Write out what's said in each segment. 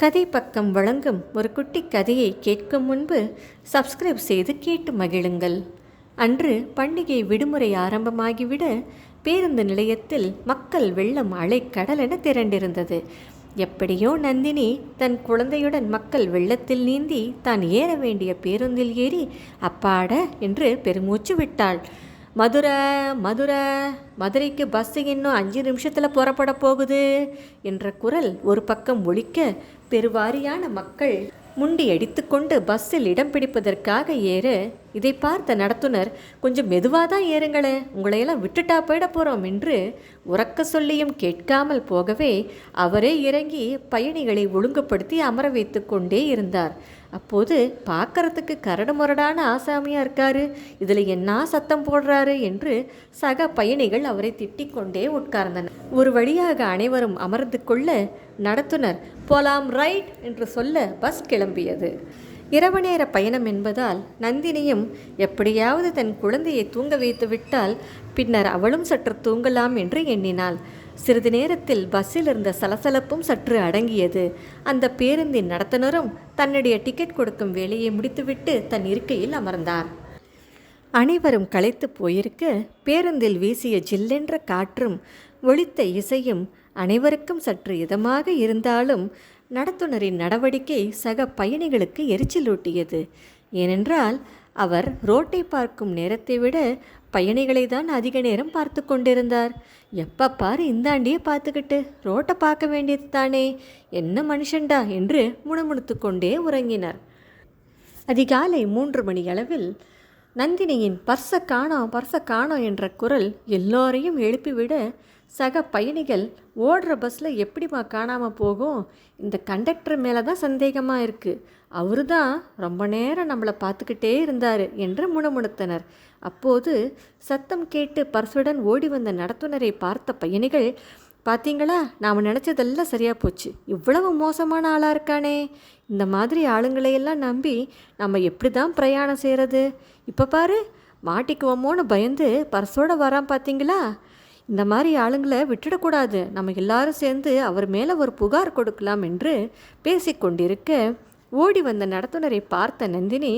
கதை பக்கம் வழங்கும் ஒரு குட்டி கதையை கேட்கும் முன்பு சப்ஸ்கிரைப் செய்து கேட்டு மகிழுங்கள். அன்று பண்டிகை விடுமுறை ஆரம்பமாகிவிட பேருந்து நிலையத்தில் மக்கள் வெள்ளம் அலைக்கடலென திரண்டிருந்தது. எப்படியோ நந்தினி தன் குழந்தையுடன் மக்கள் வெள்ளத்தில் நீந்தி தான் ஏற வேண்டிய பேருந்தில் ஏறி அப்பாட என்று பெருமூச்சு விட்டாள். மதுரை மதுரை மதுரைக்கு பஸ்ஸு இன்னும் 5 நிமிஷத்தில் புறப்பட போகுது என்ற குரல் ஒரு பக்கம் ஒலிக்க பெருவாரியான மக்கள் முண்டி அடித்துக்கொண்டு பஸ்ஸில் இடம் பிடிப்பதற்காக ஏற இதை பார்த்த நடத்துனர், கொஞ்சம் மெதுவாக தான் ஏறுங்களே, உங்களையெல்லாம் விட்டுட்டா போயிட போகிறோம் என்று உறக்க சொல்லியும் கேட்காமல் போகவே அவரே இறங்கி பயணிகளை ஒழுங்குபடுத்தி அமர வைத்து கொண்டே இருந்தார். அப்போது பார்க்கறதுக்கு கரடு முரடான ஆசாமியாக இருக்காரு, இதில் என்ன சத்தம் போடுறாரு என்று சக பயணிகள் அவரை திட்டிக் கொண்டே உட்கார்ந்தனர். ஒரு வழியாக அனைவரும் அமர்ந்து கொள்ள நடத்துனர் போலாம் ரைட் என்று சொல்ல பஸ் கிளம்பியது. இரவு நேர பயணம் என்பதால் நந்தினியும் எப்படியாவது தன் குழந்தையை தூங்க வைத்து விட்டால் பின்னர் அவளும் சற்று தூங்கலாம் என்று எண்ணினாள். சிறிது நேரத்தில் பஸ்ஸில் இருந்த சலசலப்பும் சற்று அடங்கியது. அந்த பேருந்தின் நடத்துனரும் தன்னுடைய டிக்கெட் கொடுக்கும் வேலையை முடித்துவிட்டு தன் இருக்கையில் அமர்ந்தார். அனைவரும் களைத்து போயிருக்க பேருந்தில் வீசிய ஜில்லென்ற காற்றும் ஒலித்த இசையும் அனைவருக்கும் சற்று இதமாக இருந்தாலும் நடத்துனரின் நடவடிக்கை சக பயணிகளுக்கு எரிச்சலூட்டியது. ஏனென்றால் அவர் ரோட்டை பார்க்கும் நேரத்தை விட பயணிகளை தான் அதிக நேரம் பார்த்து கொண்டிருந்தார். எப்போ பாரு இந்தாண்டியே பார்த்துக்கிட்டு ரோட்டை பார்க்க வேண்டியது தானே, என்ன மனுஷன்டா என்று முணுமுணுத்து கொண்டே உறங்கினார். அதிகாலை 3 மணி அளவில் நந்தினியின் பர்ஸை காணோம் என்ற குரல் எல்லோரையும் எழுப்பிவிட சக பயணிகள் ஓடுற பஸ்ஸில் எப்படிமா காணாமல் போகும், இந்த கண்டக்டர் மேலே தான் சந்தேகமாக இருக்குது, அவரு தான் ரொம்ப நேரம் நம்மளை பார்த்துக்கிட்டே இருந்தார் என்று முணுமுணுத்தனர். அப்போது சத்தம் கேட்டு பர்ஸுடன் ஓடி வந்த நடத்துனரை பார்த்த பயணிகள், பார்த்தீங்களா, நாம் நினச்சதெல்லாம் சரியாக போச்சு, இவ்வளவு மோசமான ஆளாக இருக்கானே, இந்த மாதிரி ஆளுங்களையெல்லாம் நம்பி நம்ம எப்படி தான் பிரயாணம் செய்கிறது, இப்போ பாரு மாட்டிக்குவோமோன்னு பயந்து பர்ஸோடு வரான் பார்த்தீங்களா, இந்த மாதிரி ஆளுங்களை விட்டுடக்கூடாது, நம்ம எல்லாரும் சேர்ந்து அவர் மேலே ஒரு புகார் கொடுக்கலாம் என்று பேசிக்கொண்டிருக்க ஓடி வந்த நடத்துனரை பார்த்த நந்தினி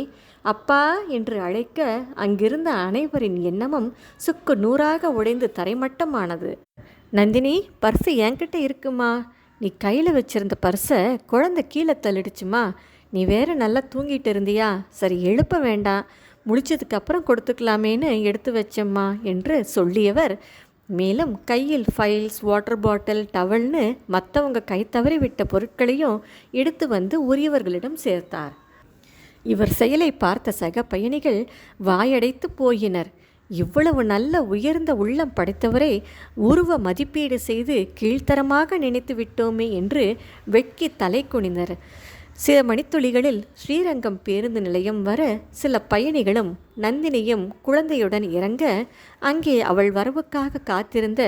அப்பா என்று அழைக்க அங்கிருந்த அனைவரின் எண்ணமும் சுக்கு நூறாக உடைந்து தரைமட்டமானது. நந்தினி, பர்ஸு என்கிட்ட இருக்குமா, நீ கையில் வச்சிருந்த பர்ஸை குழந்தை கீழே தள்ளிடுச்சுமா, நீ வேற நல்லா தூங்கிட்டு இருந்தியா, சரி எழுப்ப வேண்டாம், முழிச்சதுக்கப்புறம் கொடுத்துக்கலாமேன்னு எடுத்து வச்சம்மா என்று சொல்லியவர் மேலும் கையில் ஃபைல்ஸ், வாட்டர் பாட்டில், டவல்னு மற்றவங்க கை தவறி விட்ட பொருட்களையும் எடுத்து வந்து உரியவர்களிடம் சேர்த்தார். இவர் செயலை பார்த்த சக பயணிகள் வாயடைத்து போயினர். இவ்வளவு நல்ல உயர்ந்த உள்ளம் படைத்தவரை உருவ மதிப்பீடு செய்து கீழ்த்தரமாக நினைத்து விட்டோமே என்று வெட்கி தலை குனிந்தனர். சில மணித்துளிகளில் ஸ்ரீரங்கம் பேருந்து நிலையம் வர சில பயணிகளும் நந்தினியும் குழந்தையுடன் இறங்க அங்கே அவள் வரவுக்காக காத்திருந்த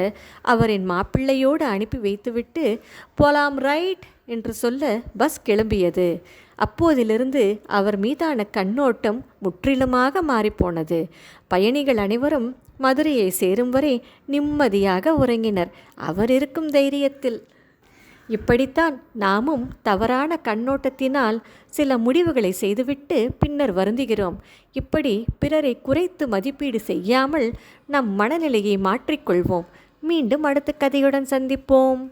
அவரின் மாப்பிள்ளையோடு அனுப்பி வைத்துவிட்டு போலாம் ரைட் என்று சொல்ல பஸ் கிளம்பியது. அப்போதிலிருந்து அவர் மீதான கண்ணோட்டம் முற்றிலுமாக மாறிப்போனது. பயணிகள் அனைவரும் மதுரையை சேரும் வரை நிம்மதியாக உறங்கினர், அவர் இருக்கும் தைரியத்தில். இப்படித்தான் நாமும் தவறான கண்ணோட்டத்தினால் சில முடிவுகளை செய்துவிட்டு பின்னர் வருந்துகிறோம். இப்படி பிறரை குறைத்து மதிப்பீடு செய்யாமல் நம் மனநிலையை மாற்றிக்கொள்வோம். மீண்டும் அடுத்த கதையுடன் சந்திப்போம்.